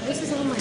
This is all my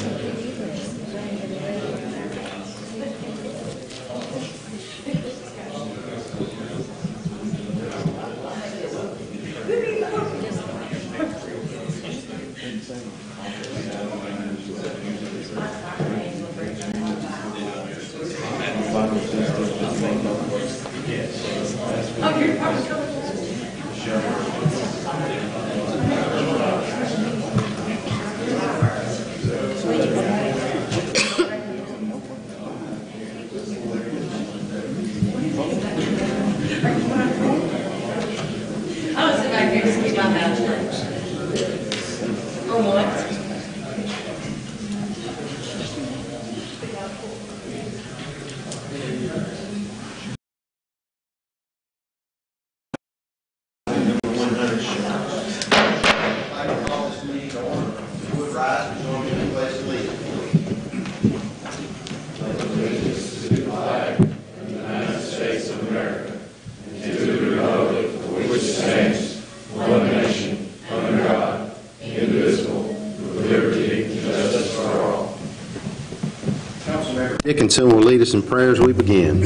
Dickinson will lead us in prayer as we begin.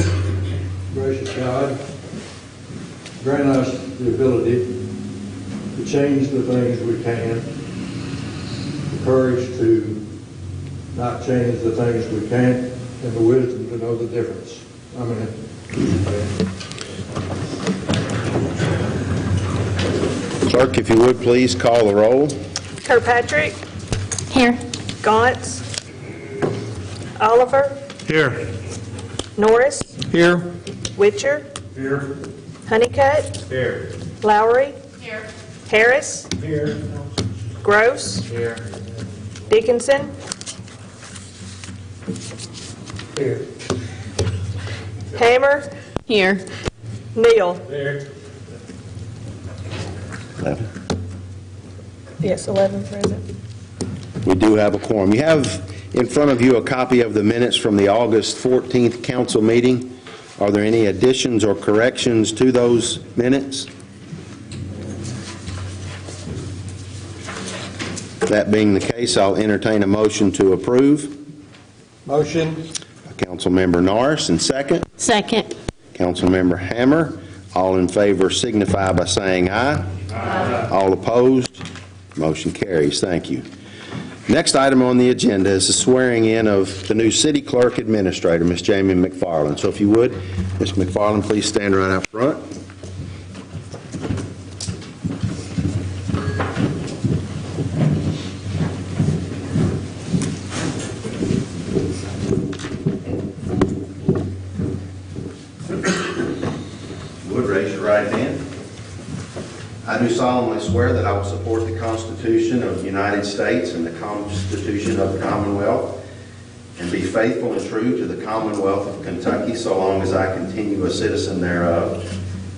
Gracious God, grant us the ability to change the things we can, the courage to not change the things we can't, and the wisdom to know the difference. Amen. Clerk, if you would please call the roll. Kirkpatrick. Here. Gauntz. Oliver. Here. Norris. Here. Witcher. Here. Honeycutt. Here. Lowry. Here. Harris. Here. Gross. Here. Dickinson. Here. Hammer. Here. Neal. Here. 11. Yes, 11 present. We do have a quorum. You have in front of you a copy of the minutes from the August 14th council meeting. Are there any additions or corrections to those minutes? That being the case, I'll entertain a motion to approve. Motion. Councilmember Norris, and second. Second. Councilmember Hammer. All in favor signify by saying aye. Aye. All opposed? Motion carries. Thank you. Next item on the agenda is the swearing in of the new City Clerk Administrator, Ms. Jamie McFarland. So if you would, Ms. McFarland, please stand right up front. Would raise your right hand. I do solemnly swear that I will support the Constitution of the United States and the Constitution of the Commonwealth, and be faithful and true to the Commonwealth of Kentucky so long as I continue a citizen thereof,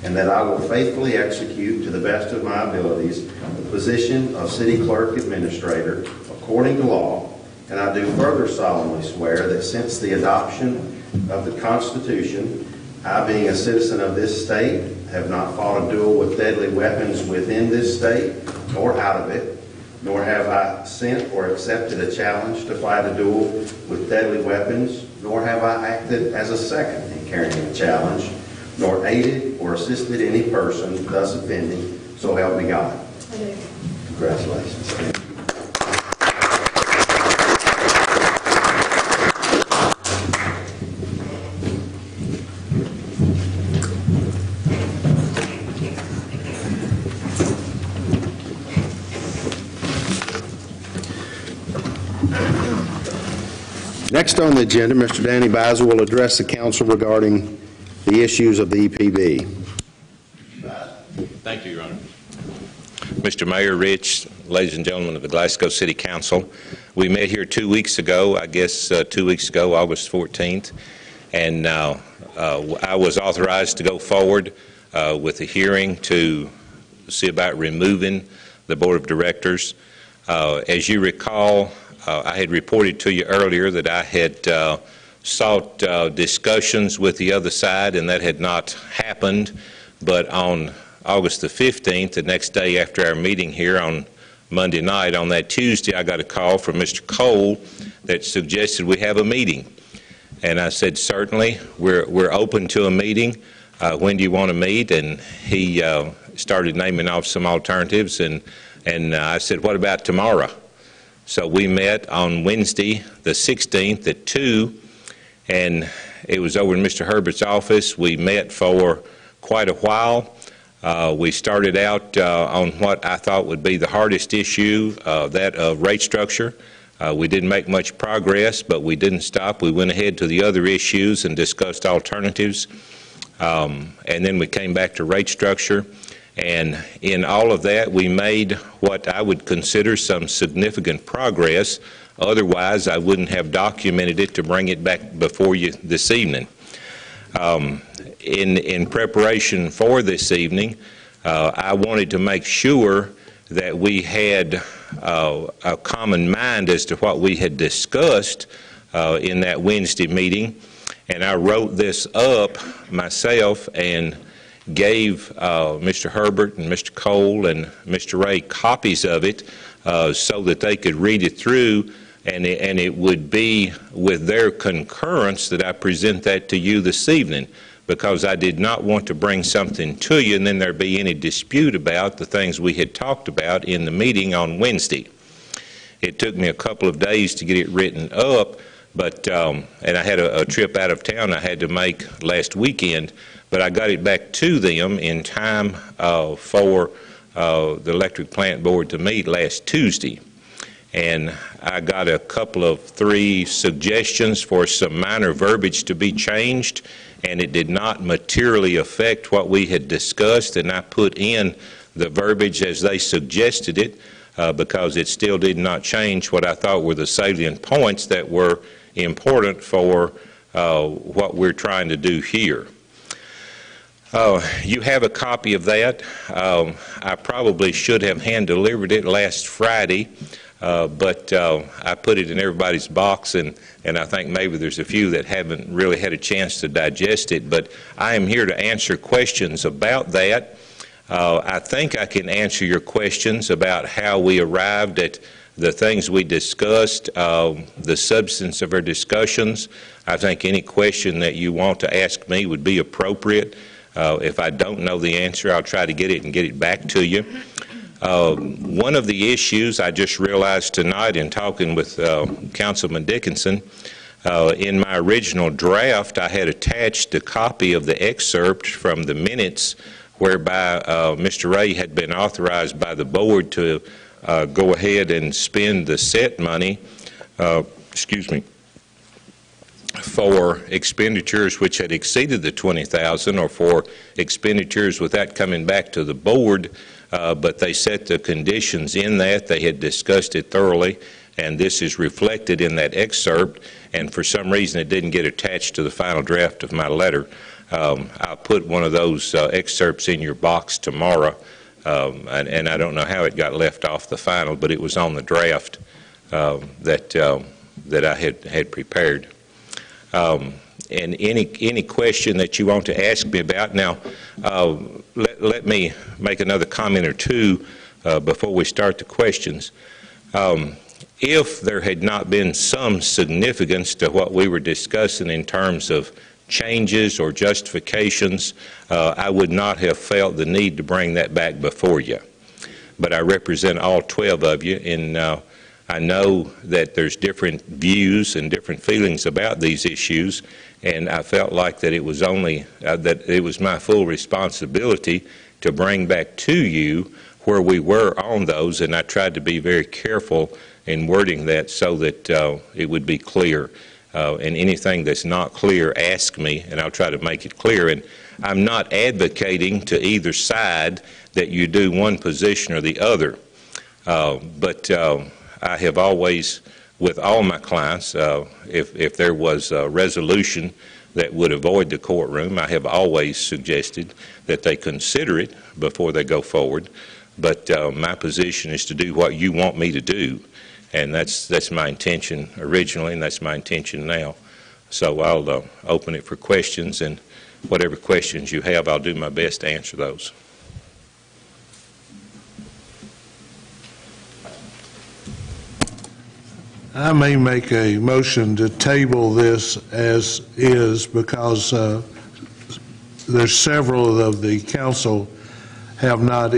and that I will faithfully execute to the best of my abilities the position of City Clerk Administrator according to law. And I do further solemnly swear that since the adoption of the Constitution, I, being a citizen of this state, have not fought a duel with deadly weapons within this state or out of it, nor have I sent or accepted a challenge to fight a duel with deadly weapons, nor have I acted as a second in carrying a challenge, nor aided or assisted any person thus offending, so help me God. Congratulations. Next on the agenda, Mr. Danny Basil will address the council regarding the issues of the EPB. Thank you, Your Honor. Mr. Mayor, Rich, ladies and gentlemen of the Glasgow City Council, we met here 2 weeks ago, I guess 2 weeks ago, August 14th, and I was authorized to go forward with a hearing to see about removing the Board of Directors. As you recall, I had reported to you earlier that I had sought discussions with the other side, and that had not happened. But on August the 15th, the next day after our meeting here on Monday night, on that Tuesday, I got a call from Mr. Cole that suggested we have a meeting. And I said, certainly, we're open to a meeting. When do you want to meet? And he started naming off some alternatives, and I said, what about tomorrow? So we met on Wednesday the 16th at 2, and it was over in Mr. Herbert's office. We met for quite a while. We started out on what I thought would be the hardest issue, that of rate structure. We didn't make much progress, but we didn't stop. We went ahead to the other issues and discussed alternatives. And then we came back to rate structure. And in all of that, we made what I would consider some significant progress. Otherwise, I wouldn't have documented it to bring it back before you this evening. In preparation for this evening, I wanted to make sure that we had a common mind as to what we had discussed in that Wednesday meeting. And I wrote this up myself and gave Mr. Herbert and Mr. Cole and Mr. Ray copies of it so that they could read it through, and it would be with their concurrence that I present that to you this evening, because I did not want to bring something to you and then there be any dispute about the things we had talked about in the meeting on Wednesday. It took me a couple of days to get it written up, but and I had a trip out of town I had to make last weekend, but I got it back to them in time for the Electric Plant Board to meet last Tuesday. And I got a couple of 3 suggestions for some minor verbiage to be changed, and it did not materially affect what we had discussed, and I put in the verbiage as they suggested it because it still did not change what I thought were the salient points that were important for what we're trying to do here. You have a copy of that. I probably should have hand-delivered it last Friday, but I put it in everybody's box, and I think maybe there's a few that haven't really had a chance to digest it. But I am here to answer questions about that. I think I can answer your questions about how we arrived at the things we discussed, the substance of our discussions. I think any question that you want to ask me would be appropriate. If I don't know the answer, I'll try to get it and get it back to you. One of the issues I just realized tonight in talking with Councilman Dickinson, in my original draft, I had attached a copy of the excerpt from the minutes whereby Mr. Ray had been authorized by the board to go ahead and spend the set money, for expenditures which had exceeded the $20,000, or for expenditures without coming back to the board, but they set the conditions in that. They had discussed it thoroughly, and this is reflected in that excerpt, and for some reason it didn't get attached to the final draft of my letter. I'll put one of those excerpts in your box tomorrow, and I don't know how it got left off the final, but it was on the draft that I had prepared. And any question that you want to ask me about. Now, let me make another comment or two before we start the questions. If there had not been some significance to what we were discussing in terms of changes or justifications, I would not have felt the need to bring that back before you. But I represent all 12 of you, and I know that there's different views and different feelings about these issues, and I felt like that it was only that it was my full responsibility to bring back to you where we were on those, and I tried to be very careful in wording that so that it would be clear. And anything that's not clear, ask me, and I'll try to make it clear. And I'm not advocating to either side that you do one position or the other, but I have always, with all my clients, if there was a resolution that would avoid the courtroom. I have always suggested that they consider it before they go forward, but my position is to do what you want me to do, and that's my intention originally, and that's my intention now. So I'll open it for questions, and whatever questions you have, I'll do my best to answer those. I may make a motion to table this as is because there's several of the council have not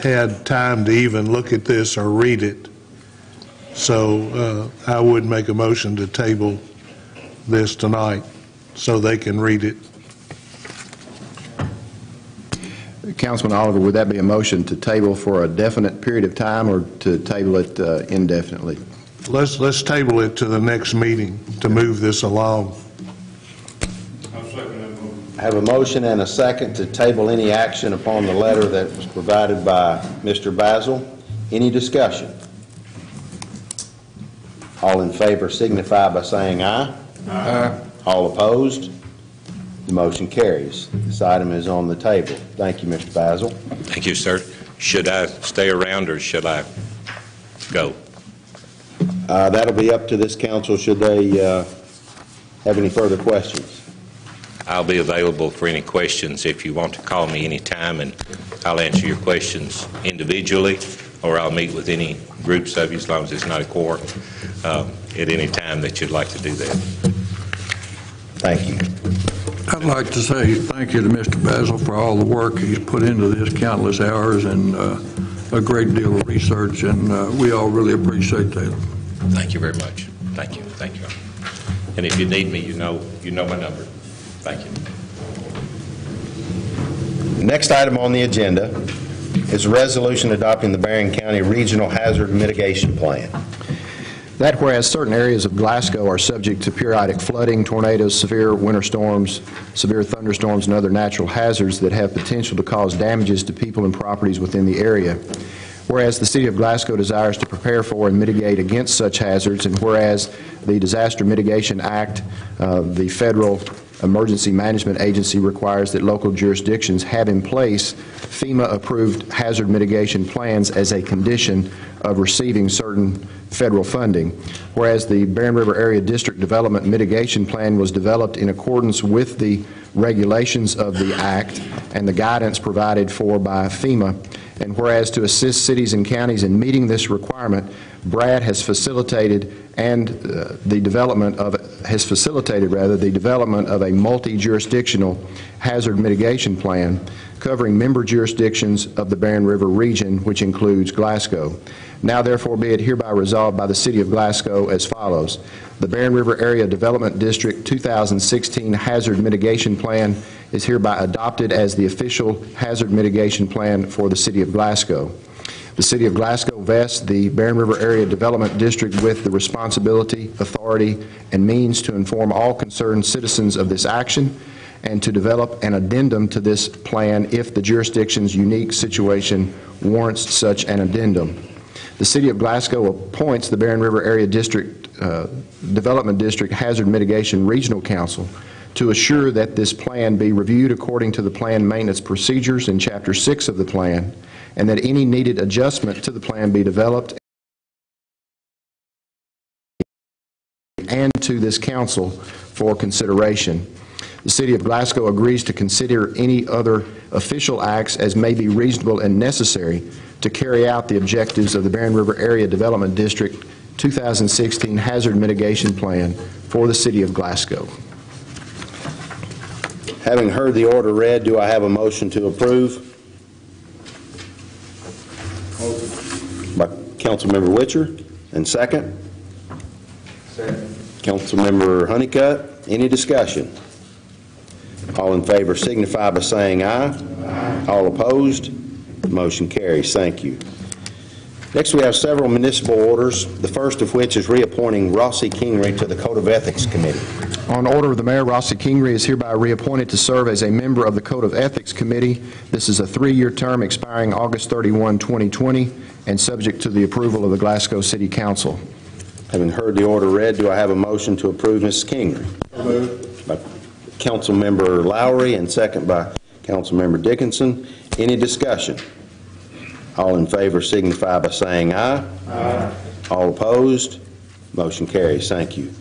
had time to even look at this or read it. So I would make a motion to table this tonight so they can read it. Councilman Oliver, would that be a motion to table for a definite period of time or to table it indefinitely? Let's table it to the next meeting to move this along. I have a motion and a second to table any action upon the letter that was provided by Mr. Basil. Any discussion? All in favor signify by saying aye. Aye. All opposed? The motion carries. This item is on the table. Thank you, Mr. Basil. Thank you, sir. Should I stay around or should I go? That'll be up to this council should they have any further questions. I'll be available for any questions if you want to call me anytime, and I'll answer your questions individually, or I'll meet with any groups of you as long as it's not a quorum at any time that you'd like to do that. Thank you. I'd like to say thank you to Mr. Basil for all the work he's put into this, countless hours and a great deal of research, and we all really appreciate that. Thank you very much. Thank you. Thank you. And if you need me, you know my number. Thank you. The next item on the agenda is a resolution adopting the Barron County Regional Hazard Mitigation Plan. That whereas certain areas of Glasgow are subject to periodic flooding, tornadoes, severe winter storms, severe thunderstorms, and other natural hazards that have potential to cause damages to people and properties within the area. Whereas the City of Glasgow desires to prepare for and mitigate against such hazards, and whereas the Disaster Mitigation Act, the Federal Emergency Management Agency, requires that local jurisdictions have in place FEMA-approved hazard mitigation plans as a condition of receiving certain federal funding. Whereas the Barron River Area District Development Mitigation Plan was developed in accordance with the regulations of the Act and the guidance provided for by FEMA, and whereas to assist cities and counties in meeting this requirement, BRAD has facilitated the development of a multi-jurisdictional hazard mitigation plan covering member jurisdictions of the Barron River region, which includes Glasgow. Now therefore be it hereby resolved by the City of Glasgow as follows. The Barron River Area Development District 2016 Hazard Mitigation Plan is hereby adopted as the official hazard mitigation plan for the City of Glasgow. The City of Glasgow vests the Barron River Area Development District with the responsibility, authority, and means to inform all concerned citizens of this action and to develop an addendum to this plan if the jurisdiction's unique situation warrants such an addendum. The City of Glasgow appoints the Barron River Area Development District Hazard Mitigation Regional Council to assure that this plan be reviewed according to the plan maintenance procedures in Chapter 6 of the plan, and that any needed adjustment to the plan be developed and to this council for consideration. The City of Glasgow agrees to consider any other official acts as may be reasonable and necessary to carry out the objectives of the Barron River Area Development District 2016 Hazard Mitigation Plan for the City of Glasgow. Having heard the order read, do I have a motion to approve? By Councilmember Witcher, and second? Second. Councilmember Honeycutt. Any discussion? All in favor signify by saying aye. Aye. All opposed? The motion carries. Thank you. Next, we have several municipal orders, the first of which is reappointing Rossi Kingery to the Code of Ethics Committee. On order of the Mayor, Rossi Kingery is hereby reappointed to serve as a member of the Code of Ethics Committee. This is a 3-year term expiring August 31, 2020, and subject to the approval of the Glasgow City Council. Having heard the order read, do I have a motion to approve Mrs. Kingery? Moved. By Councilmember Lowry and second by Councilmember Dickinson. Any discussion? All in favor signify by saying aye. Aye. All opposed? Motion carries. Thank you.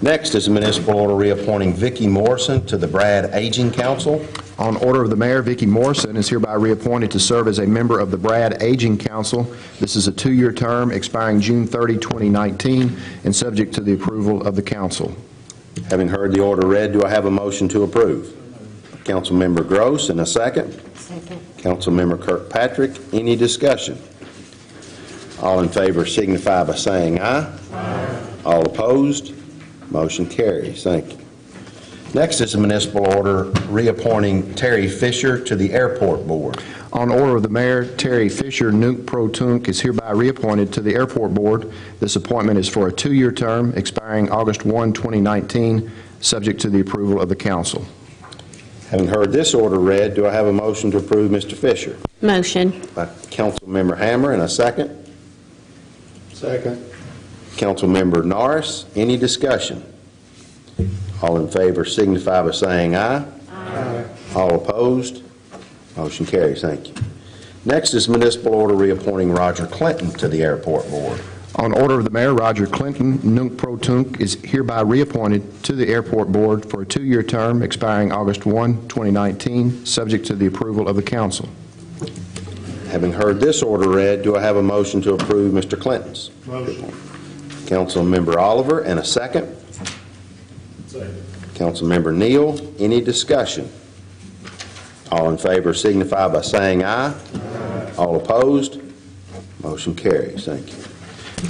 Next is a municipal order reappointing Vicki Morrison to the Brad Aging Council. On order of the mayor, Vicki Morrison is hereby reappointed to serve as a member of the Brad Aging Council. This is a 2-year term expiring June 30, 2019, and subject to the approval of the council. Having heard the order read, do I have a motion to approve? Councilmember Gross, and a second? Second. Councilmember Kirkpatrick. Any discussion? All in favor signify by saying aye. Aye. All opposed? Motion carries. Thank you. Next is a municipal order reappointing Terry Fisher to the Airport Board. On order of the mayor, Terry Fisher, Nunc Pro Tunc, is hereby reappointed to the Airport Board. This appointment is for a 2-year term expiring August 1, 2019, subject to the approval of the council. Having heard this order read, do I have a motion to approve Mr. Fisher? Motion. By Councilmember Hammer, and a second? Second. Councilmember Norris. Any discussion? All in favor signify by saying aye. Aye. All opposed? Motion carries. Thank you. Next is municipal order reappointing Roger Clinton to the Airport Board. On order of the mayor, Roger Clinton, Nunc Pro Tunc, is hereby reappointed to the Airport Board for a 2-year term expiring August 1, 2019, subject to the approval of the council. Having heard this order read, do I have a motion to approve Mr. Clinton's? Motion. Councilmember Oliver, and a second? Second. Councilmember Neal. Any discussion? All in favor signify by saying aye. Aye. All opposed? Motion carries. Thank you.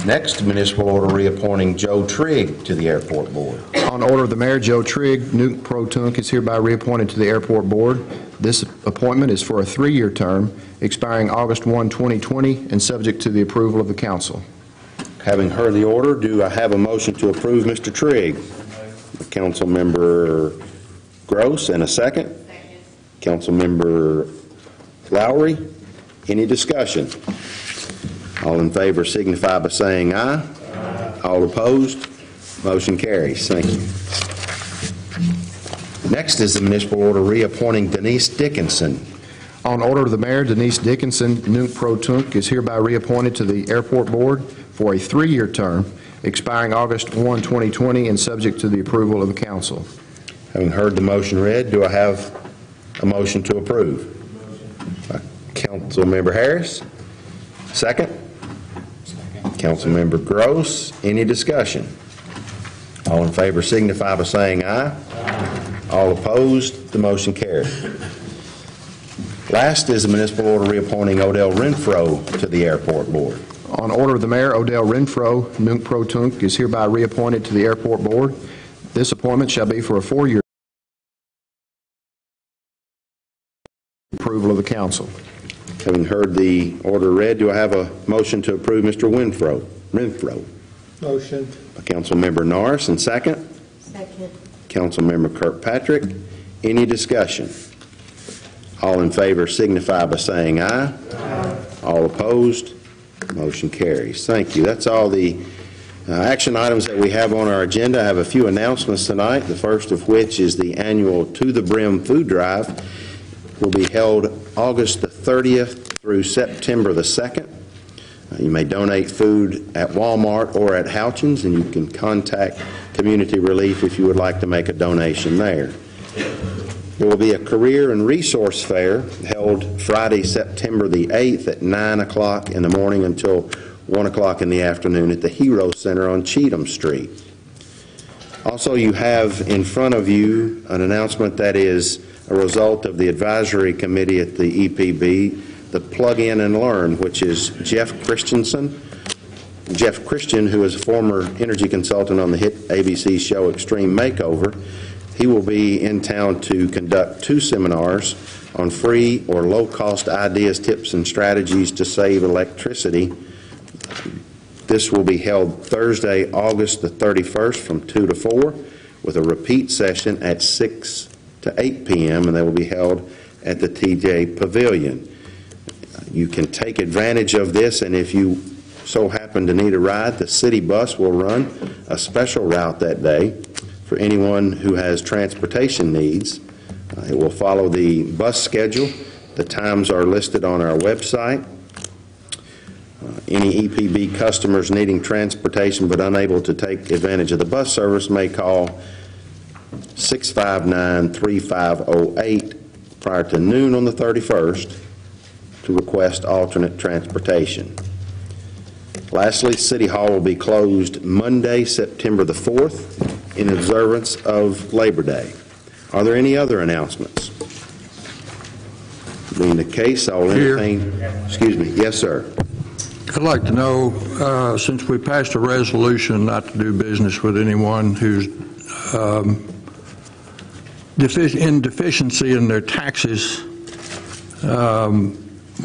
Next, municipal order reappointing Joe Trigg to the Airport Board. On order of the mayor, Joe Trigg, Nunc Pro Tunc, is hereby reappointed to the Airport Board. This appointment is for a 3-year term expiring August 1, 2020, and subject to the approval of the council. Having heard the order, do I have a motion to approve Mr. Trigg? Councilmember Gross, and a second? Second. Councilmember Lowry. Any discussion? All in favor signify by saying aye. Aye. All opposed? Motion carries. Thank you. Next is the municipal order reappointing Denise Dickinson. On order of the mayor, Denise Dickinson, Nunc Pro Tunc, is hereby reappointed to the Airport Board for a 3-year term expiring August 1, 2020, and subject to the approval of the council. Having heard the motion read, do I have a motion to approve? Councilmember Harris. Second? Councilmember Gross. Any discussion? All in favor signify by saying aye. Aye. All opposed? The motion carried. Last is a municipal order reappointing Odell Renfro to the Airport Board. On order of the mayor, Odell Renfro, Nunc Pro Tunc, is hereby reappointed to the Airport Board. This appointment shall be for a 4-year approval of the council. Having heard the order read, do I have a motion to approve Mr. Renfro? Motion. By Councilmember Norris, and second? Second. Councilmember Kirkpatrick. Any discussion? All in favor signify by saying aye. Aye. All opposed? Motion carries. Thank you. That's all the action items that we have on our agenda. I have a few announcements tonight, the first of which is the annual To the Brim Food Drive. Will be held August the 30th through September the 2nd. You may donate food at Walmart or at Houchins, and you can contact Community Relief if you would like to make a donation there. There will be a career and resource fair held Friday, September the 8th at 9 o'clock in the morning until 1 o'clock in the afternoon at the Hero Center on Cheatham Street. Also, you have in front of you an announcement that is a result of the advisory committee at the EPB, the Plug In and Learn, which is Jeff Christian, who is a former energy consultant on the hit ABC show Extreme Makeover. He will be in town to conduct 2 seminars on free or low-cost ideas, tips, and strategies to save electricity. This will be held Thursday, August the 31st from 2 to 4, with a repeat session at 6 to 8 p.m., and they will be held at the TJ Pavilion. You can take advantage of this, and if you so happen to need a ride, the city bus will run a special route that day for anyone who has transportation needs. It will follow the bus schedule. The times are listed on our website. Any EPB customers needing transportation but unable to take advantage of the bus service may call 659-3508 prior to noon on the 31st to request alternate transportation. Lastly, City Hall will be closed Monday, September the 4th in observance of Labor Day. Are there any other announcements? Being the case, I will entertain... Excuse me. Yes, sir. I'd like to know, since we passed a resolution not to do business with anyone who's in deficiency in their taxes,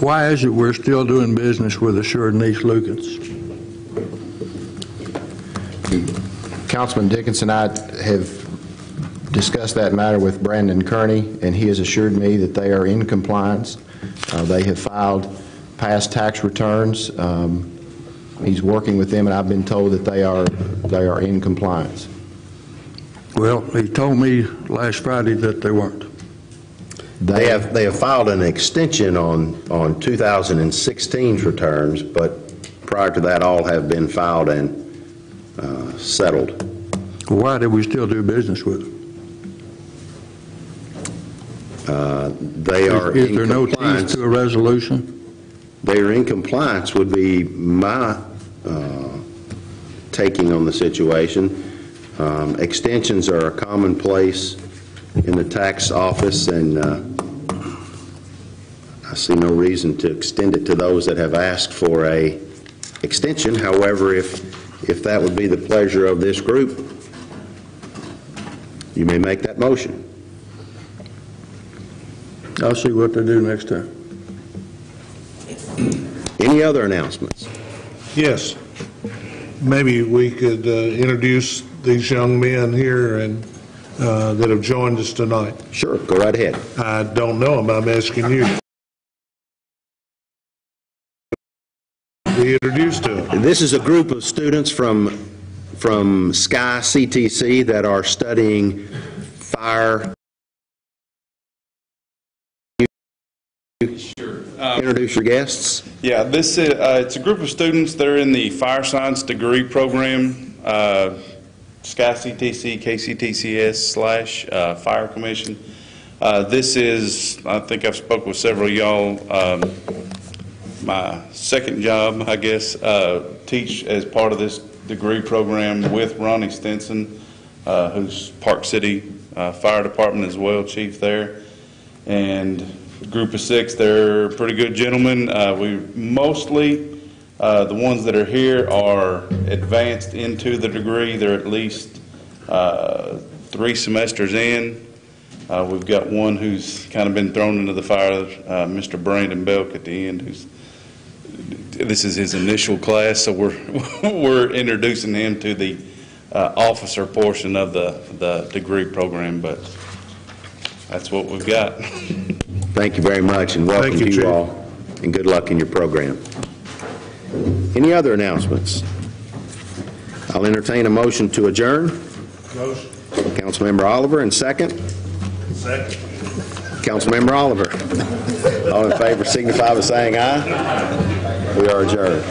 why is it we're still doing business with Assured and East Lucas? Councilman Dickinson, I have discussed that matter with Brandon Kearney, and he has assured me that they are in compliance. They have filed past tax returns. He's working with them, and I've been told that they are in compliance. Well, he told me last Friday that they weren't. They have filed an extension on 2016's returns, but prior to that, all have been filed and settled. Why do we still do business with them? They are Is in there no teeth compliance. to a resolution? They are in compliance would be my taking on the situation. Extensions are a commonplace in the tax office, and I see no reason to extend it to those that have asked for a extension. However, if that would be the pleasure of this group, you may make that motion. I'll see what they do next time. Any other announcements? Yes. Maybe we could introduce these young men here and that have joined us tonight. Sure, go right ahead. I don't know them. I'm asking you to be introduced to them. This is a group of students from Sky CTC that are studying fire. Sure. Introduce your guests. Yeah, this is it's a group of students that are in the fire science degree program, Sky CTC, KCTCS / Fire Commission. This is, I think I've spoke with several of y'all, my second job, I guess, teach as part of this degree program with Ronnie Stinson, who's Park City Fire Department as well, chief there. And group of 6, they're pretty good gentlemen. We mostly, the ones that are here are advanced into the degree. They're at least 3 semesters in. We've got one who's kind of been thrown into the fire, Mr. Brandon Belk at the end, this is his initial class, so we're introducing him to the officer portion of the degree program, but that's what we've got. Thank you very much, and welcome Thank you, to you Chief. all, and good luck in your program. Any other announcements? I'll entertain a motion to adjourn. Motion. Councilmember Oliver, and second? Second. Councilmember Oliver. All in favor signify by saying aye. We are adjourned.